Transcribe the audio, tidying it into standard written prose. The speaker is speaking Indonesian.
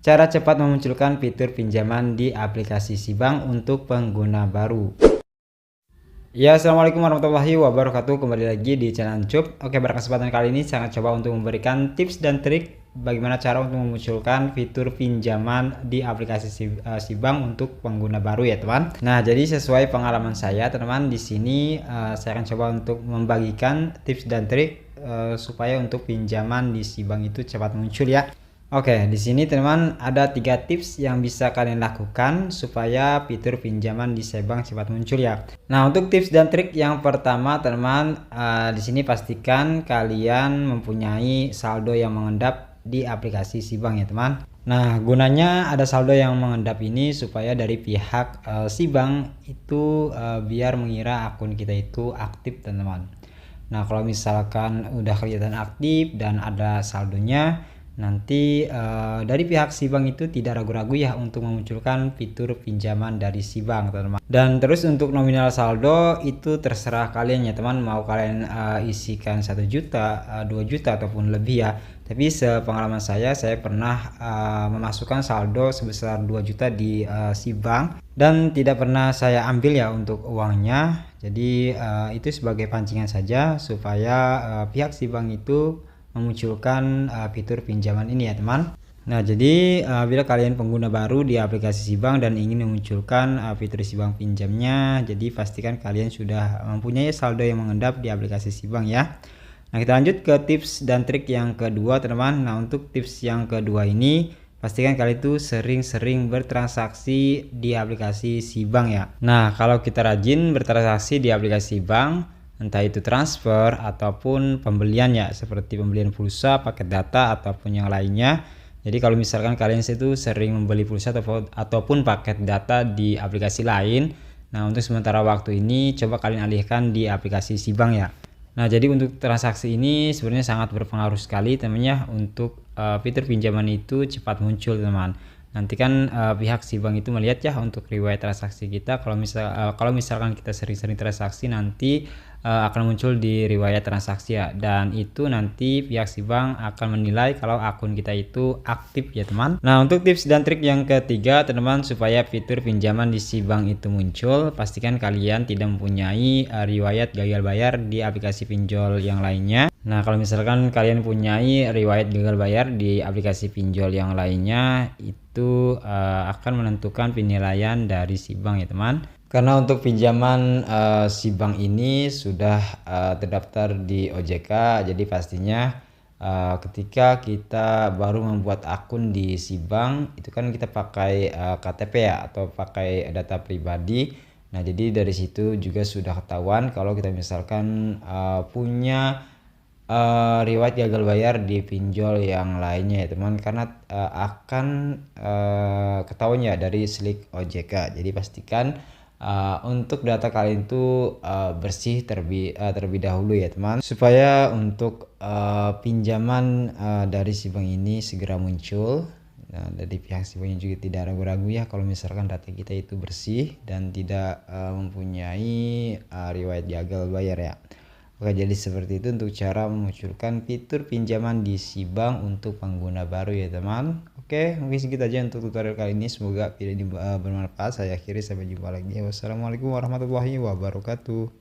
Cara cepat memunculkan fitur pinjaman di aplikasi si bank untuk pengguna baru. Ya, assalamualaikum warahmatullahi wabarakatuh. Kembali lagi di channel YouTube. Oke, pada kesempatan kali ini saya akan coba untuk memberikan tips dan trik bagaimana cara untuk memunculkan fitur pinjaman di aplikasi si bank untuk pengguna baru ya teman. Nah, jadi sesuai pengalaman saya teman, di sini saya akan coba untuk membagikan tips dan trik supaya untuk pinjaman di si bank itu cepat muncul ya. Oke, di sini teman ada 3 tips yang bisa kalian lakukan supaya fitur pinjaman di Sebank cepat muncul ya. Nah, untuk tips dan trik yang pertama teman, di sini pastikan kalian mempunyai saldo yang mengendap di aplikasi Sibank ya teman. Nah, gunanya ada saldo yang mengendap ini supaya dari pihak Sibank itu biar mengira akun kita itu aktif teman-teman. Nah, kalau misalkan udah kelihatan aktif dan ada saldonya, nanti dari pihak si bank itu tidak ragu-ragu ya untuk memunculkan fitur pinjaman dari si bank teman-teman. Dan terus untuk nominal saldo itu terserah kalian ya teman, mau kalian isikan 1 juta, 2 juta ataupun lebih ya. Tapi sepengalaman saya pernah memasukkan saldo sebesar 2 juta di si bank dan tidak pernah saya ambil ya untuk uangnya. Jadi itu sebagai pancingan saja supaya pihak si bank itu memunculkan fitur pinjaman ini ya teman. Nah, jadi bila kalian pengguna baru di aplikasi Sibank dan ingin memunculkan fitur Sibank pinjamnya, jadi pastikan kalian sudah mempunyai saldo yang mengendap di aplikasi Sibank ya. Nah, kita lanjut ke tips dan trik yang kedua teman. Nah, untuk tips yang kedua ini pastikan kalian itu sering-sering bertransaksi di aplikasi Sibank ya. Nah, kalau kita rajin bertransaksi di aplikasi Bank, entah itu transfer ataupun pembelian ya, seperti pembelian pulsa, paket data ataupun yang lainnya. Jadi kalau misalkan kalian itu sering membeli pulsa ataupun paket data di aplikasi lain, nah untuk sementara waktu ini coba kalian alihkan di aplikasi Sibank ya. Nah, jadi untuk transaksi ini sebenarnya sangat berpengaruh sekali temannya untuk fitur pinjaman itu cepat muncul teman. Nanti kan pihak si bank itu melihat ya untuk riwayat transaksi kita. Kalau misalkan kita sering-sering transaksi, nanti akan muncul di riwayat transaksi ya, dan itu nanti pihak si bank akan menilai kalau akun kita itu aktif ya teman. Nah, untuk tips dan trik yang ketiga teman, supaya fitur pinjaman di si bank itu muncul, pastikan kalian tidak mempunyai riwayat gagal bayar di aplikasi pinjol yang lainnya. Nah, kalau misalkan kalian punyai riwayat gagal bayar di aplikasi pinjol yang lainnya, itu akan menentukan penilaian dari si bank ya teman. Karena untuk pinjaman si bank ini sudah terdaftar di OJK, jadi pastinya ketika kita baru membuat akun di si bank itu kan kita pakai KTP ya atau pakai data pribadi. Nah, jadi dari situ juga sudah ketahuan kalau kita misalkan punya riwayat gagal bayar di pinjol yang lainnya ya teman, karena akan ketahuan ya dari slik OJK. Jadi pastikan untuk data kalian itu bersih terlebih dahulu ya teman, supaya untuk pinjaman dari si bank ini segera muncul. Nah, dari pihak si bank juga tidak ragu-ragu ya kalau misalkan data kita itu bersih dan tidak mempunyai riwayat gagal bayar ya. Oke, jadi seperti itu untuk cara memunculkan fitur pinjaman di si bank untuk pengguna baru ya teman. Oke, mungkin segitu aja untuk tutorial kali ini. Semoga video ini bermanfaat. Saya akhiri, sampai jumpa lagi. Wassalamualaikum warahmatullahi wabarakatuh.